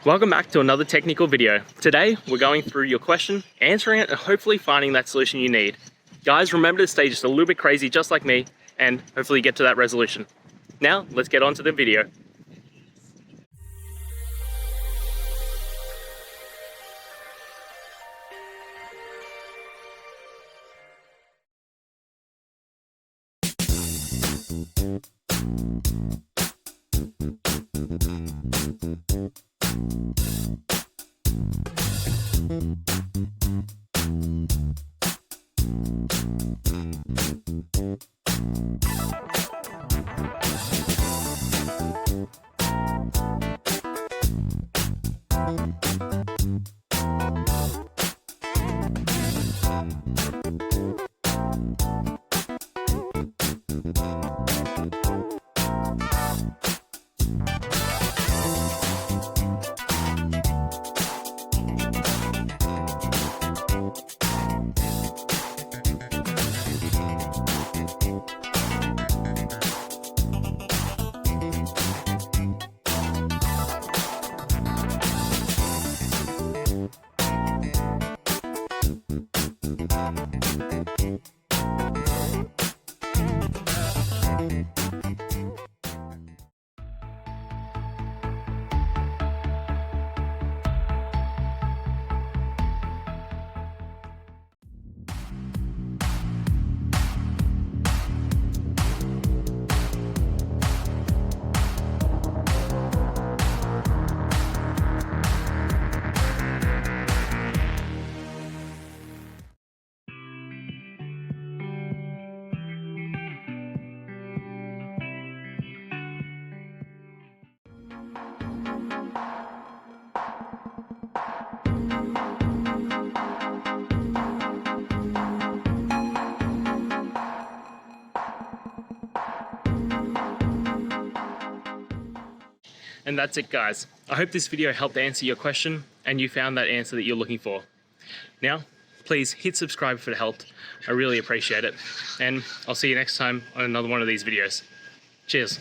Welcome back to another technical video. Today, we're going through your question, answering it, and hopefully finding that solution you need. Guys, remember to stay just a little bit crazy, just like me, and hopefully get to that resolution. Now, let's get on to the video. And that's it, guys. I hope this video helped answer your question and you found that answer that you're looking for. Now, please hit subscribe if it helped. I really appreciate it. And I'll see you next time on another one of these videos. Cheers.